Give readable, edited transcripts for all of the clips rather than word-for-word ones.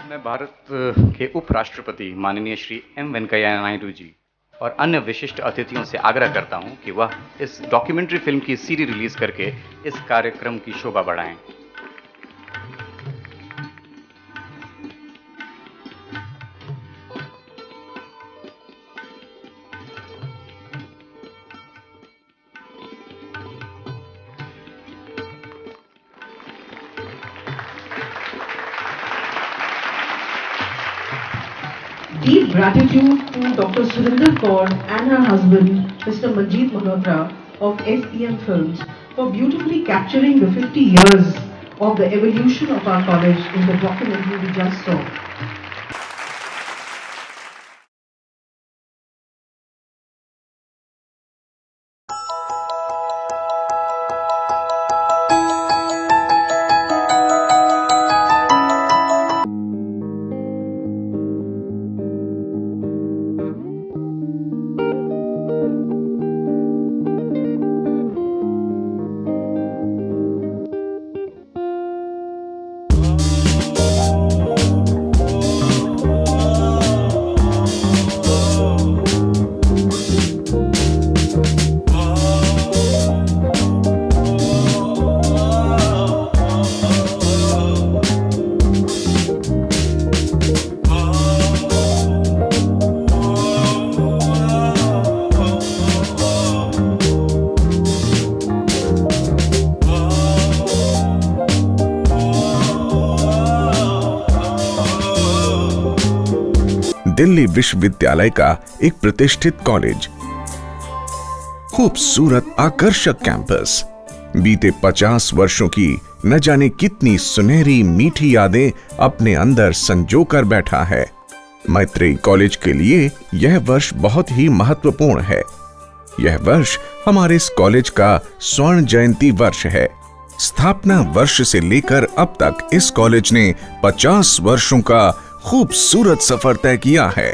मैं भारत के उपराष्ट्रपति माननीय श्री एम वेंकैया नायडू जी और अन्य विशिष्ट अतिथियों से आग्रह करता हूं कि वह इस डॉक्यूमेंट्री फिल्म की सीडी रिलीज करके इस कार्यक्रम की शोभा बढ़ाएं। Deep gratitude to Dr. Surinder Kaur and her husband, Mr. Manjeet Malhotra of SEM Films, for beautifully capturing the 50 years of the evolution of our college in the documentary we just saw. Delhi विश्वविद्यालय का एक प्रतिष्ठित college, खूबसूरत आकर्षक campus, बीते 50 वर्षों की न जाने कितनी सुनहरी मीठी यादें अपने अंदर संजो कर बैठा है। मैत्रेयी कॉलेज के लिए यह वर्ष बहुत ही महत्वपूर्ण है। यह वर्ष हमारे इस कॉलेज का स्वर्ण जयंती वर्ष है। स्थापना वर्ष से लेकर अब तक इस कॉलेज ने 50 वर्षों का खूबसूरत सफर तय किया है।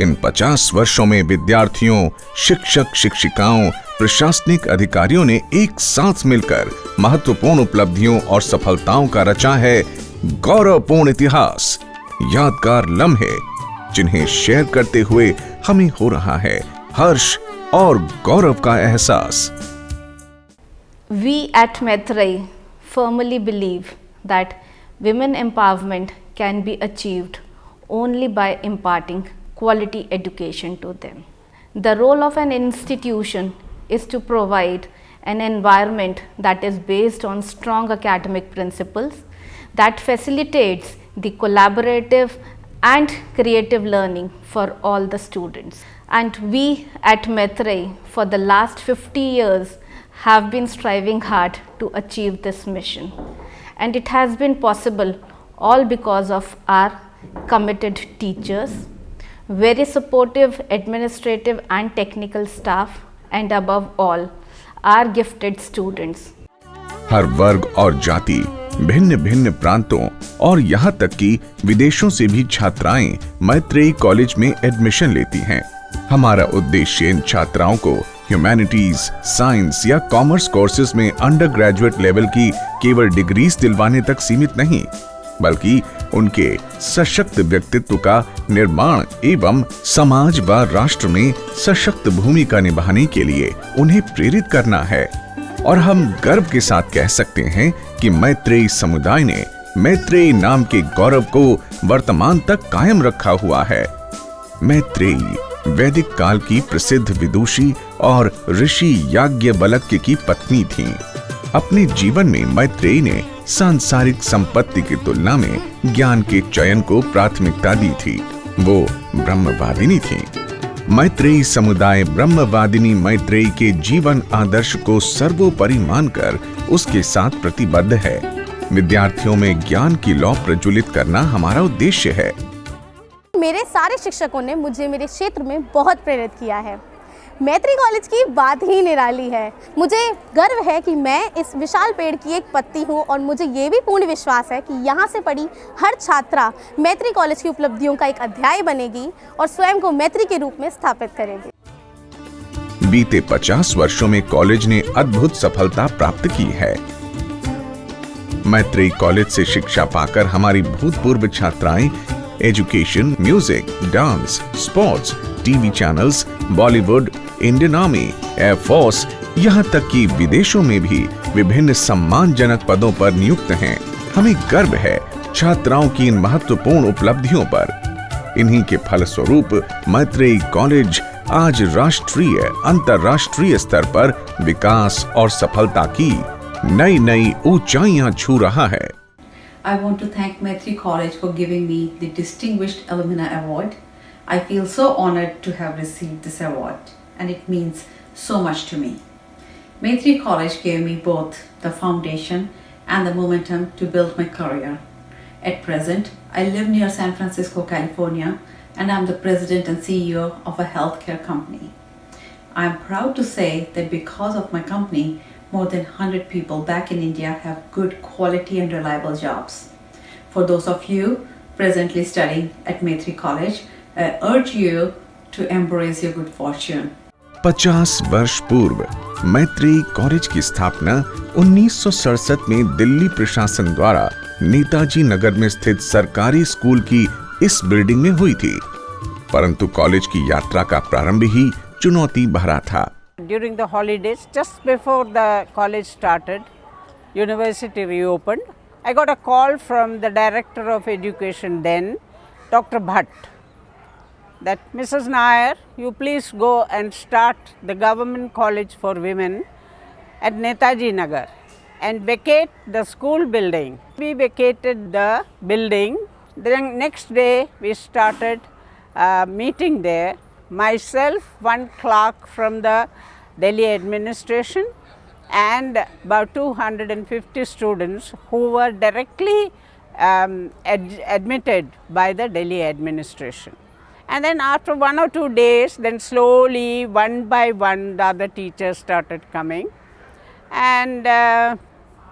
इन 50 वर्षों में विद्यार्थियों, शिक्षक शिक्षिकाओं, प्रशासनिक अधिकारियों ने एक साथ मिलकर महत्वपूर्ण उपलब्धियों और सफलताओं का रचा है गौरवपूर्ण इतिहास। यादगार लम्हे जिन्हें शेयर करते हुए हमें हो रहा है हर्ष और गौरव का एहसास। We at Maitreyi firmly believe that women empowerment can be achieved only by imparting quality education to them. The role of an institution is to provide an environment that is based on strong academic principles that facilitates the collaborative and creative learning for all the students. And we at Maitreyi for the last 50 years have been striving hard to achieve this mission, and it has been possible all because of our committed teachers, very supportive administrative and technical staff, and above all our gifted students. हर वर्ग और जाति, भिन्न भिन्न प्रांतों और यहाँ तक कि विदेशों से भी छात्राएं मैत्रेयी कॉलेज में एडमिशन लेती हैं। हमारा उद्देश्य इन छात्राओं को ह्यूमैनिटीज, साइंस या कॉमर्स कोर्सेज में अंडर ग्रेजुएट लेवल की केवल डिग्रीज दिलवाने तक सीमित नहीं, बल्कि उनके सशक्त व्यक्तित्व का निर्माण एवं समाज व राष्ट्र में सशक्त भूमिका निभाने के लिए उन्हें प्रेरित करना है। और हम गर्व के साथ कह सकते हैं कि मैत्रेयी समुदाय ने मैत्रेयी नाम के गौरव को वर्तमान तक कायम रखा हुआ है। मैत्रेयी वैदिक काल की प्रसिद्ध विदुषी और ऋषि याज्ञवल्क्य की पत्नी थीं। अपने जीवन में मैत्रेयी ने सांसारिक संपत्ति की तुलना में ज्ञान के चयन को प्राथमिकता दी थी। वो ब्रह्मवादिनी थीं। मैत्रेयी समुदाय ब्रह्मवादिनी मैत्रेयी के जीवन आदर्श को सर्वोपरि मानकर उसके साथ प्रतिबद्ध है। विद्यार्थियों में ज्ञान की लौ प्रज्वलित करना हमारा उद्देश्य है। मेरे सारे शिक्षकों ने मुझे मेरे क्षेत्र में बहुत प्रेरित किया है। मैत्रेयी कॉलेज की बात ही निराली है। मुझे गर्व है कि मैं इस विशाल पेड़ की एक पत्ती हूँ और मुझे ये भी पूर्ण विश्वास है कि यहाँ से पढ़ी हर छात्रा मैत्रेयी कॉलेज की उपलब्धियों का एक अध्याय बनेगी और स्वयं को मैत्री के रूप में स्थापित करेगी। बीते 50 वर्षों में कॉलेज ने अद्भुत सफलता प्राप्त की है। मैत्रेयी कॉलेज से शिक्षा पाकर हमारी भूतपूर्व छात्राएं education, music, dance, sports, TV channels, Bollywood, Indian army, air force, यहाँ तक कि विदेशों में भी विभिन्न सम्मानजनक पदों पर नियुक्त हैं। हमें गर्व है छात्राओं की इन महत्वपूर्ण उपलब्धियों पर। इन्हीं के फलस्वरूप मैत्रेयी कॉलेज आज राष्ट्रीय, अंतर्राष्ट्रीय स्तर पर विकास और सफलता की नई नई ऊंचाइयां छू रहा है। I want to thank Maitreyi College for giving me the Distinguished Alumni Award. I feel so honored to have received this award, and it means so much to me. Maitreyi College gave me both the foundation and the momentum to build my career. At present, I live near San Francisco, California, and I'm the president and CEO of a healthcare company. I am proud to say that because of my company, more than 100 people back in India have good quality and reliable jobs. For those of you presently studying at Maitreyi College, I urge you to embrace your good fortune. 50 वर्ष पूर्व Maitreyi college की स्थापना 1967 में दिल्ली प्रशासन द्वारा नेताजी नगर में स्थित सरकारी स्कूल की इस बिल्डिंग में हुई थी, परंतु कॉलेज की यात्रा का प्रारंभ ही चुनौती भरा था। During the holidays, just before the college started, university reopened, I got a call from the director of education then, Dr. Bhatt, that Mrs. Nair, you please go and start the government college for women at Netaji Nagar and vacate the school building. We vacated the building. Then next day we started meeting there. Myself, one clerk from the Delhi administration, and about 250 students who were directly admitted by the Delhi administration. And then after 1 or 2 days, then slowly one by one the other teachers started coming, and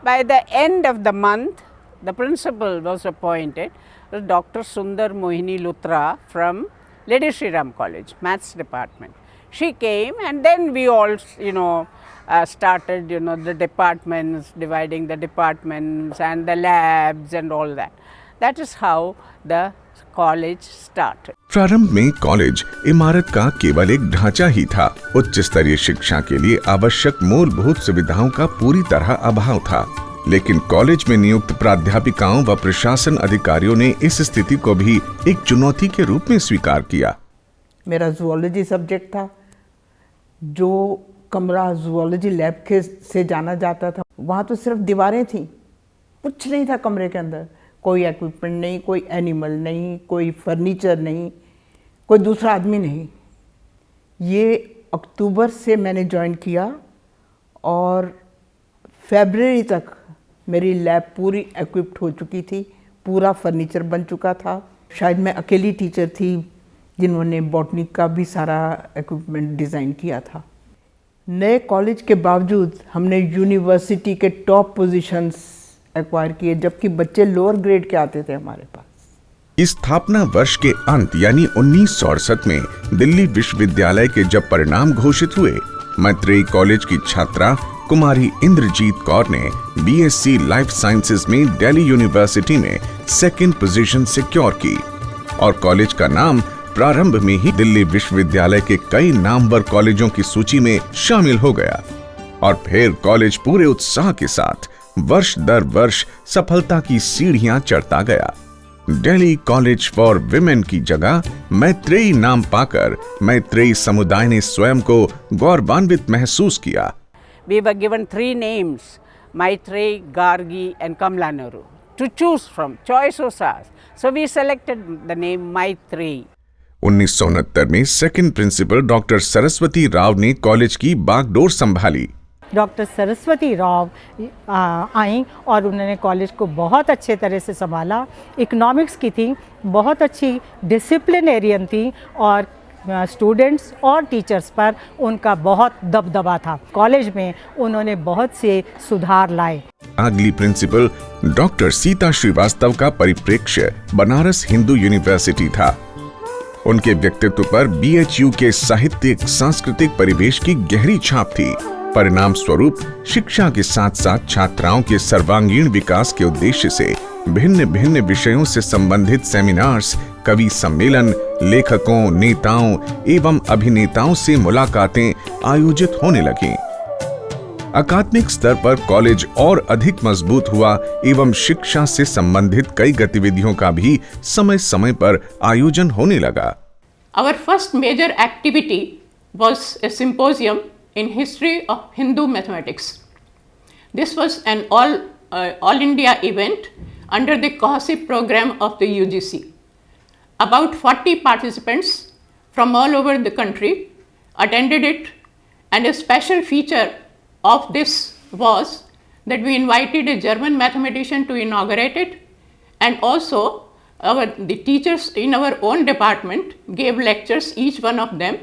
by the end of the month the principal was appointed, Dr. Sundar Mohini Luthra from Lady Shri Ram College, Maths department. She came, and then we all, started, the departments, dividing the departments and the labs and all that. That is how the college started. प्रारंभ में college इमारत का केवल एक ढांचा ही था। उच्च स्तरीय शिक्षा के लिए आवश्यक मूलभूत सुविधाओं का पूरी तरह अभाव था, लेकिन कॉलेज में नियुक्त प्राध्यापिकाओं व प्रशासन अधिकारियों ने इस स्थिति को भी एक चुनौती के रूप में स्वीकार किया। मेरा जूलॉजी सब्जेक्ट था, जो कमरा जूलॉजी लैब के से जाना जाता था, वहाँ तो सिर्फ दीवारें थीं, कुछ नहीं था कमरे के अंदर। कोई इक्विपमेंट नहीं, कोई एनिमल नहीं, कोई फर्नीचर नहीं, कोई दूसरा आदमी नहीं। ये अक्टूबर से मैंने ज्वाइन किया और फरवरी तक मेरी लैब पूरी इक्विप्ड हो चुकी थी, पूरा फर्नीचर बन चुका था। शायद मैं अकेली टीचर थी जिन्होंने बॉटनी का भी सारा इक्विपमेंट डिज़ाइन किया था। नए कॉलेज के बावजूद हमने यूनिवर्सिटी के टॉप पोजीशंस एक्वायर किए, जबकि बच्चे लोअर ग्रेड के आते थे हमारे पास। स्थापना वर्ष के अंत यानी 1968 में दिल्ली विश्वविद्यालय के जब परिणाम घोषित हुए, मैत्रेयी कॉलेज की छात्रा कुमारी इंद्रजीत कौर ने बीएससी लाइफ साइंसेज में दिल्ली यूनिवर्सिटी में सेकंड पोजीशन सिक्योर की और कॉलेज का नाम प्रारंभ में ही दिल्ली विश्वविद्यालय के कई नामवर कॉलेजों की सूची में शामिल हो गया और फिर कॉलेज पूरे उत्साह के साथ वर्ष दर वर्ष सफलता की सीढ़ियां चढ़ता गया। दिल्ली कॉलेज फॉर विमेन की जगह मैत्रेयी नाम पाकर मैत्रेयी समुदाय ने स्वयं को गौरवान्वित महसूस किया। We were given 3 names, Maitreyi, Gargi and Kamala Nehru, to choose from. Choice was ours. So we selected the name Maitreyi. 1969 में second principal doctor Saraswati Rao ने कॉलेज की बागडोर संभाली। डॉक्टर सरस्वती राव आई और उन्होंने कॉलेज को बहुत अच्छे तरह से संभाला। इकोनॉमिक्स की थी, बहुत अच्छी डिसिप्लिनेरियन थी और स्टूडेंट्स और टीचर्स पर उनका बहुत दबदबा था। कॉलेज में उन्होंने बहुत से सुधार लाए। अगली प्रिंसिपल डॉक्टर सीता श्रीवास्तव का परिप्रेक्ष्य बनारस हिंदू यूनिवर्सिटी था। उनके व्यक्तित्व पर बीएचयू के साहित्यिक सांस्कृतिक परिवेश की गहरी छाप थी। परिणाम स्वरूप शिक्षा के साथ साथ छात्राओं के सर्वांगीण विकास के उद्देश्य से भिन्न भिन्न विषयों से संबंधित सेमिनार्स, कवि सम्मेलन, लेखकों, नेताओं एवं अभिनेताओं से मुलाकातें आयोजित होने लगीं। अकादमिक स्तर पर कॉलेज और अधिक मजबूत हुआ एवं शिक्षा से संबंधित कई गतिविधियों का भी समय समय पर आयोजन होने लगा। Our first major activity was a symposium in history of Hindu mathematics. This was an all India event under the COHSIP program of the UGC. About 40 participants from all over the country attended it, and a special feature of this was that we invited a German mathematician to inaugurate it, and also the teachers in our own department gave lectures, each one of them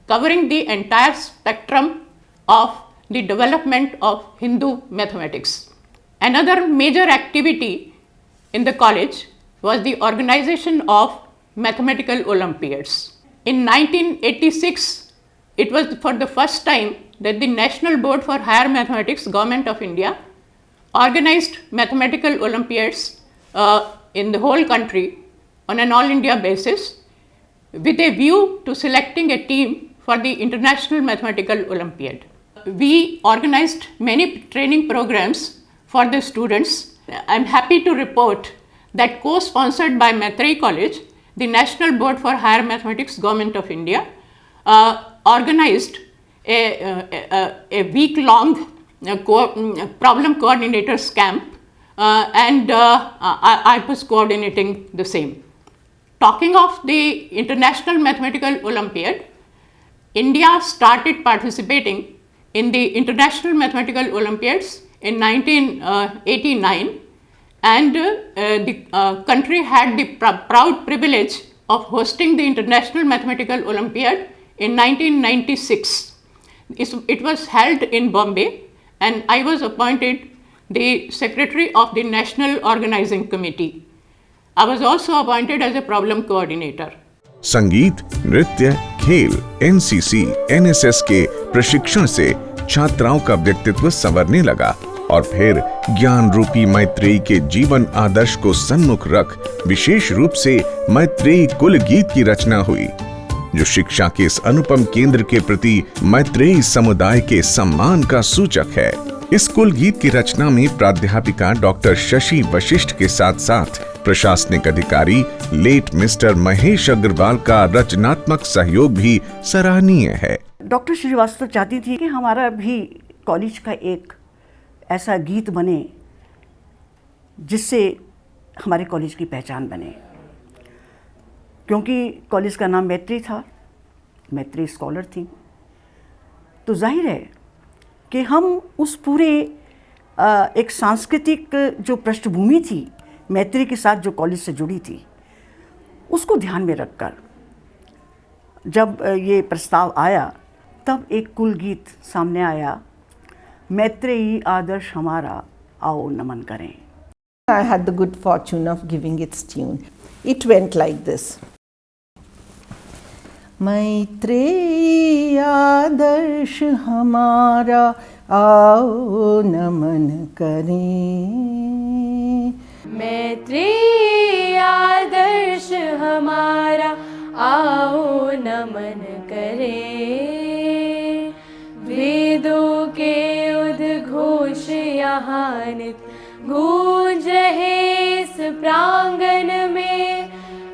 covering the entire spectrum of the development of Hindu mathematics. Another major activity in the college was the organization of mathematical Olympiads. In 1986, it was for the first time that the National Board for Higher Mathematics, Government of India, organized mathematical Olympiads in the whole country on an all India basis, with a view to selecting a team for the International Mathematical Olympiad. We organized many training programs for the students. I am happy to report that, co-sponsored by Maitrey College, the National Board for Higher Mathematics, Government of India, organized a week-long problem coordinators camp, and I was coordinating the same. Talking of the International Mathematical Olympiad, India started participating in the International Mathematical Olympiads in 1989, and the country had the proud privilege of hosting the International Mathematical Olympiad in 1996. It was held in Bombay, and I was appointed the secretary of the National Organizing Committee. I was also appointed as a problem coordinator. संगीत, नृत्य, खेल, NCC, NSS के प्रशिक्षण से छात्राओं का व्यक्तित्व संवरने लगा और फिर ज्ञान रूपी मैत्रेयी के जीवन आदर्श को सन्मुख रख विशेष रूप से मैत्रेयी कुल गीत की रचना हुई, जो शिक्षा के इस अनुपम केंद्र के प्रति मैत्रेयी समुदाय के सम्मान का सूचक है। इस कुल गीत की रचना में प्राध्यापिका डॉक्टर शशि वशिष्ठ के साथ साथ प्रशासनिक अधिकारी लेट मिस्टर महेश अग्रवाल का रचनात्मक सहयोग भी सराहनीय है। डॉक्टर श्रीवास्तव चाहती थी कि हमारा भी कॉलेज का एक ऐसा गीत बने जिससे हमारे कॉलेज की पहचान बने, क्योंकि कॉलेज का नाम मैत्री था, मैत्री स्कॉलर थी, तो जाहिर है कि हम उस पूरे एक सांस्कृतिक जो पृष्ठभूमि थी मैत्री के साथ जो कॉलेज से जुड़ी थी, उसको ध्यान में रखकर जब ये प्रस्ताव आया तब एक कुल गीत सामने आया, मैत्रेयी आदर्श हमारा आओ नमन करें। I had the good fortune of giving its tune. It went like this. Maitreyi आदर्श हमारा आओ नमन करें, मैत्रेयी आदर्श हमारा आओ नमन करें। वेदों के उद्घोष यहाँ नित गूंज रहे इस प्रांगण में,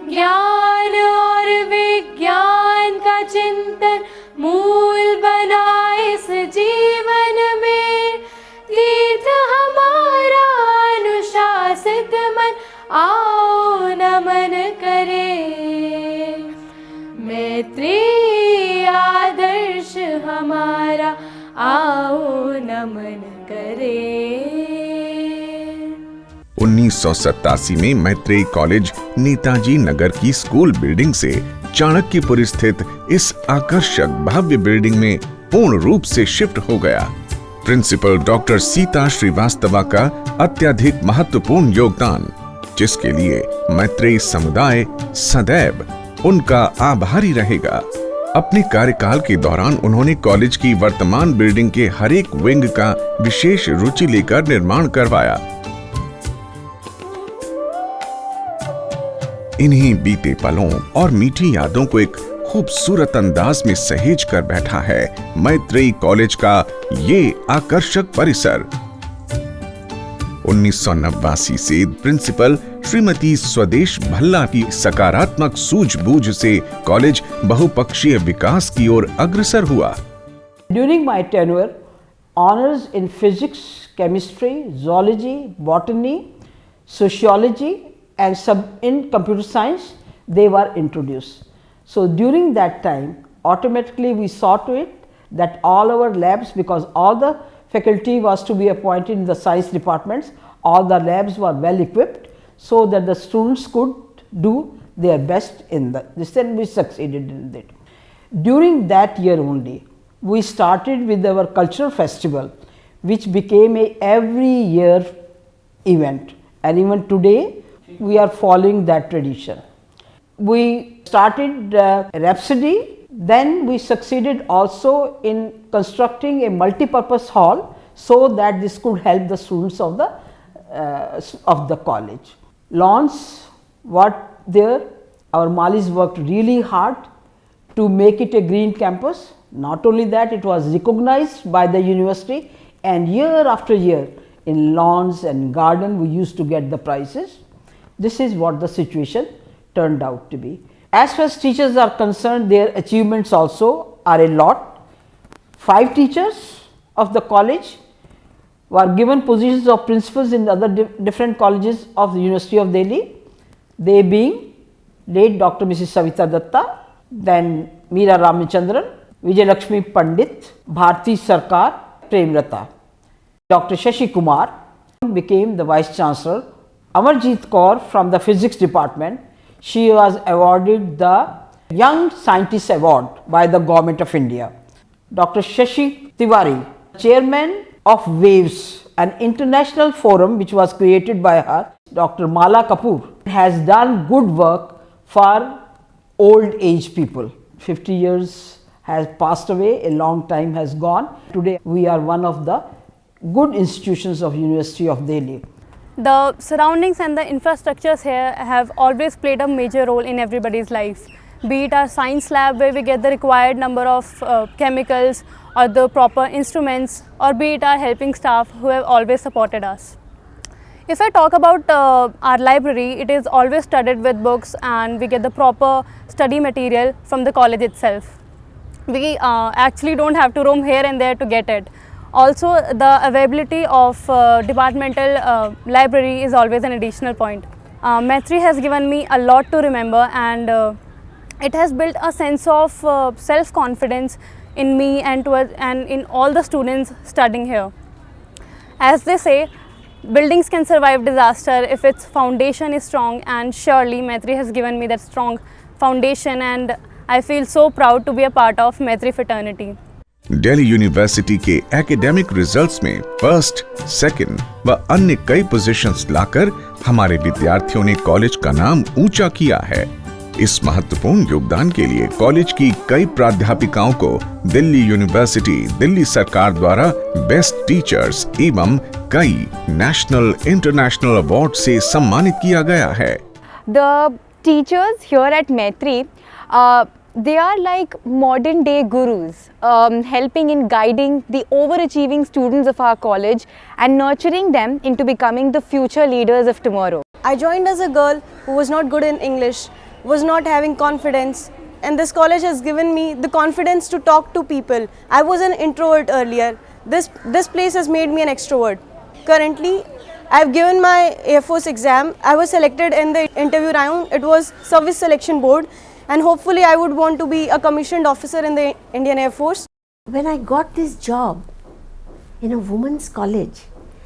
ज्ञान और विज्ञान का चिंतन मूल बना इस जीवन में। तीर्थ हमारा अनुशासित मन आओ नमन करे, मैत्रेयी आदर्श हमारा आओ नमन करे। 1987 में मैत्रेयी कॉलेज नेताजी नगर की स्कूल बिल्डिंग से चाणक्यपुर स्थित इस आकर्षक भव्य बिल्डिंग में पूर्ण रूप से शिफ्ट हो गया। प्रिंसिपल डॉक्टर सीता श्रीवास्तवा का अत्यधिक महत्वपूर्ण योगदान, जिसके लिए मैत्रेयी समुदाय सदैव उनका आभारी रहेगा। अपने कार्यकाल के दौरान उन्होंने कॉलेज की वर्तमान बिल्डिंग के हर एक विंग का विशेष रुचि लेकर निर्माण करवाया। इन्हीं बीते पलों और मीठी यादों को एक खूबसूरत अंदाज में सहेज कर बैठा है मैत्रेयी कॉलेज का ये आकर्षक परिसर। 1989 से प्रिंसिपल श्रीमती स्वदेश भल्ला की सकारात्मक सूझबूझ से कॉलेज बहुपक्षीय विकास की ओर अग्रसर हुआ। During my tenure, honors in physics, chemistry, zoology, botany, sociology and in computer science, they were introduced. So during that time, automatically we saw to it that all our labs, because all the faculty was to be appointed in the science departments, all the labs were well equipped so that the students could do their best in this, and we succeeded in it. During that year only, we started with our cultural festival, which became a every year event, and even today we are following that tradition. We started Rhapsody, then we succeeded also in constructing a multi-purpose hall so that this could help the students of the college. Lawns were there, our Malis worked really hard to make it a green campus. Not only that, it was recognized by the university, and year after year in lawns and garden we used to get the prizes. This is what the situation turned out to be. As far as teachers are concerned, their achievements also are a lot. 5 teachers of the college were given positions of principals in other different colleges of the University of Delhi, they being late Dr. Mrs. Savita Datta, then Meera Ramachandran, Vijay Lakshmi Pandit, Bharti Sarkar, Premlata. Dr. Shashi Kumar became the Vice Chancellor. Amarjeet Kaur from the Physics Department, she was awarded the Young Scientist Award by the Government of India. Dr. Shashi Tiwari, Chairman of WAVES, an international forum which was created by her. Dr. Mala Kapoor has done good work for old age people. 50 years has passed away, a long time has gone. Today we are one of the good institutions of University of Delhi. The surroundings and the infrastructures here have always played a major role in everybody's life. Be it our science lab where we get the required number of chemicals or the proper instruments, or be it our helping staff who have always supported us. If I talk about our library, it is always studded with books and we get the proper study material from the college itself. We actually don't have to roam here and there to get it. Also, the availability of departmental library is always an additional point. Maitreyi has given me a lot to remember, and it has built a sense of self-confidence in me and in all the students studying here. As they say, buildings can survive disaster if its foundation is strong, and surely Maitreyi has given me that strong foundation, and I feel so proud to be a part of Maitreyi fraternity. Delhi university के academic results में first, second व अन्य कई positions लाकर हमारे विद्यार्थियों ने college का नाम ऊंचा किया है। इस महत्वपूर्ण योगदान के लिए कॉलेज की कई प्राध्यापिकाओं को दिल्ली यूनिवर्सिटी, दिल्ली सरकार द्वारा बेस्ट टीचर्स एवं कई नेशनल इंटरनेशनल अवार्ड से सम्मानित किया गया है। The teachers here at Maitreyi, they are like modern day gurus, helping in guiding the overachieving students of our college and nurturing them into becoming the future leaders of tomorrow. I joined as a girl who was not good in English, was not having confidence, and this college has given me the confidence to talk to people. I was an introvert earlier. This place has made me an extrovert. Currently, I have given my Air Force exam. I was selected in the interview round. It was Service Selection Board, and hopefully I would want to be a commissioned officer in the Indian Air Force. When I got this job in a women's college,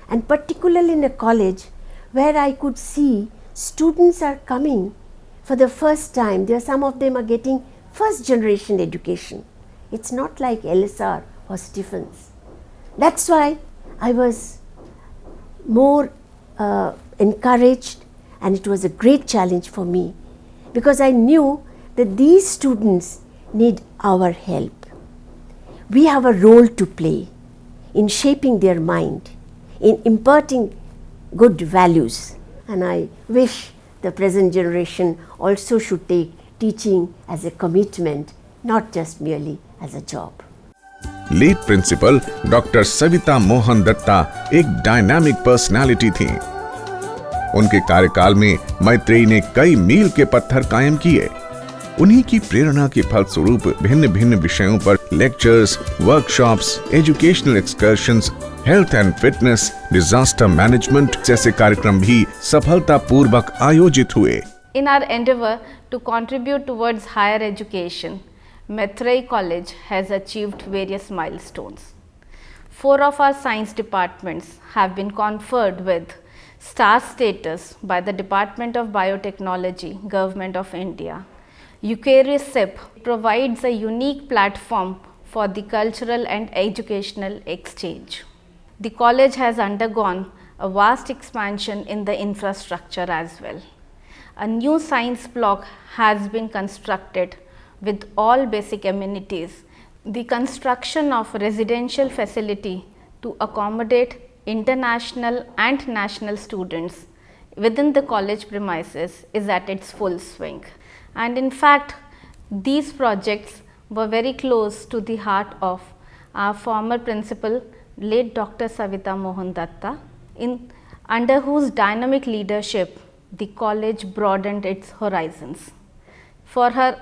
and particularly in a college where I could see students are coming for the first time, some of them are getting first generation education. It's not like LSR or Stephens. That's why I was more encouraged, and it was a great challenge for me, because I knew that these students need our help. We have a role to play in shaping their mind, in imparting good values, and I wish the present generation also should take teaching as a commitment, not just merely as a job. Lead principal doctor Savita Mohan Dutta एक dynamic personality थी। उनके कार्यकाल में मैत्रेयी ने कई मील के पत्थर कायम किए। उन्हीं की प्रेरणा के फलस्वरूप भिन्न भिन्न विषयों पर lectures, workshops, educational excursions, health and fitness, disaster management जैसे कार्यक्रम भी सफलतापूर्वक आयोजित हुए। In our endeavor to contribute towards higher education, Maitreyi College has achieved various milestones. 4 of our science departments have been conferred with star status by the Department of Biotechnology, Government of India. Eucharis SIP provides a unique platform for the cultural and educational exchange. The college has undergone a vast expansion in the infrastructure as well. A new science block has been constructed with all basic amenities. The construction of residential facility to accommodate international and national students within the college premises is at its full swing. And in fact, these projects were very close to the heart of our former principal, late Dr. Savita Mohan Datta, under whose dynamic leadership the college broadened its horizons. For her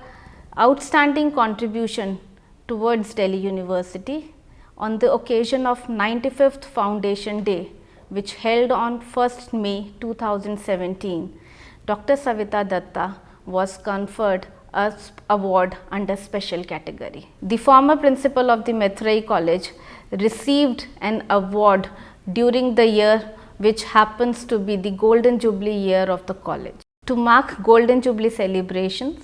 outstanding contribution towards Delhi University, on the occasion of 95th Foundation Day, which held on 1st May 2017, Dr. Savita Datta was conferred an award under special category. The former principal of the Maitreyi College received an award during the year which happens to be the Golden Jubilee year of the college. To mark Golden Jubilee celebrations,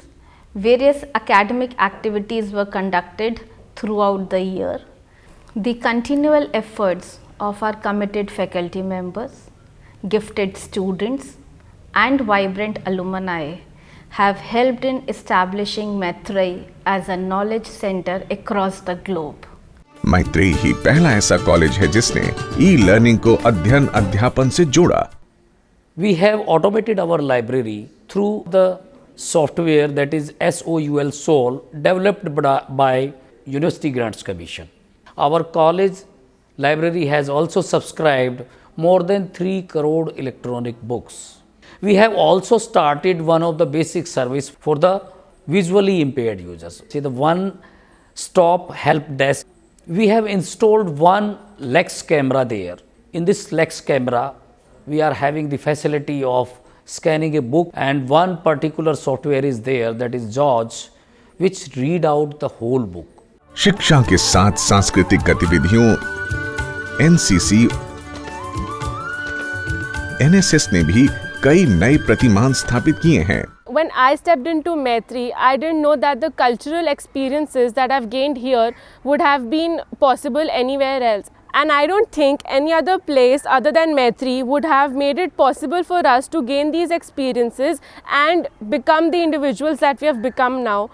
various academic activities were conducted throughout the year. The continual efforts of our committed faculty members, gifted students and vibrant alumni have helped in establishing Maitreyi as a knowledge center across the globe. Maitreyi ही पहला ऐसा college है जिसने e-learning को अध्ययन अध्यापन से जोड़ा। We have automated our library through the software that is SOUL developed by University Grants Commission. Our college library has also subscribed more than 3 crore electronic books. We have also started one of the basic service for the visually impaired users. See the one-stop help desk. We have installed one Lex camera there. In this Lex camera, we are having the facility of scanning a book, and one particular software is there, that is George, which read out the whole book. शिक्षा के साथ सांस्कृतिक गतिविधियों, NCC, NSS ने भी कई नए प्रतिमान स्थापित किए हैं। When I stepped into Maitreyi, I didn't know that the cultural experiences that I've gained here would have been possible anywhere else. And I don't think any other place other than Maitreyi would have made it possible for us to gain these experiences and become the individuals that we have become now.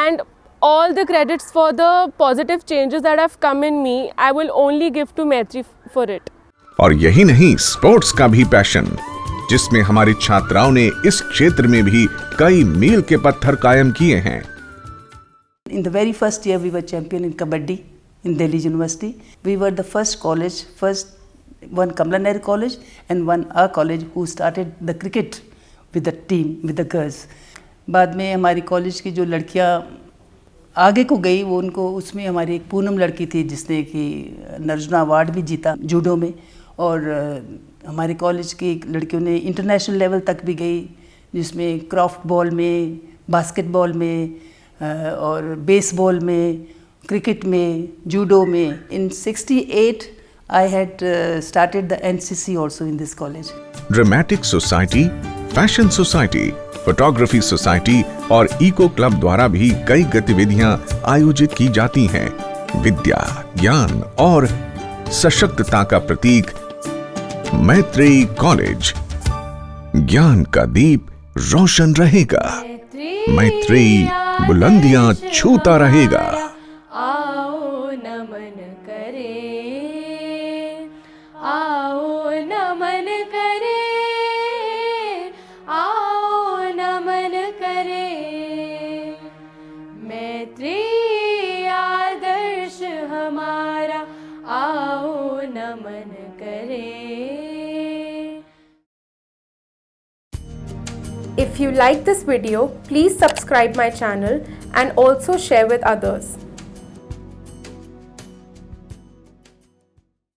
And all the credits for the positive changes that have come in me, I will only give to Maitreyi for it. और यही नहीं, sports का भी passion, जिसमें हमारी छात्राओं ने इस क्षेत्र में भी कई मील के पत्थर कायम किए हैं। In the very first year we were champion in Kabaddi in Delhi University. We were the first college, one Kamla Nehru College and one our college who started the cricket with the team, with the girls. बाद में हमारी college की जो लड़कियां आगे को गई, वो उनको उसमें हमारी एक पूनम लड़की थी जिसने कि नर्जुना अवार्ड भी जीता जूडो में, और हमारे कॉलेज की लड़कियों ने इंटरनेशनल लेवल तक भी गई, जिसमें क्रॉफ्ट बॉल में, बास्केटबॉल में और बेसबॉल में, क्रिकेट में, जूडो में. In 68 I had started the NCC also in this college. Dramatic society, fashion society, photography society और इको क्लब द्वारा भी कई गतिविधियां आयोजित की जाती हैं। विद्या, ज्ञान और सशक्तता का प्रतीक मैत्रेयी कॉलेज। ज्ञान का दीप रोशन रहेगा। मैत्रेयी बुलंदियां छूता रहेगा। आओ नमन करे, आओ नमन करे, आओ नमन करे। मैत्री आदर्श हमारा, आओ नमन करे। If you like this video, please subscribe my channel and also share with others.